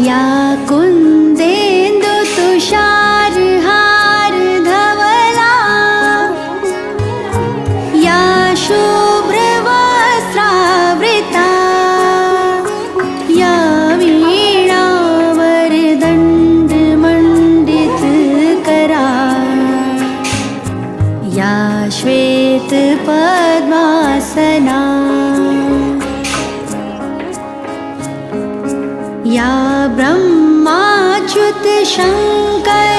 या कुन्देन्दु तुषारहार धवला या शुभ्रवस्त्रावृता या वीणावरदण्डमण्डितकरा या श्वेतपद्मासना या ब्रह्माच्युत शङ्कर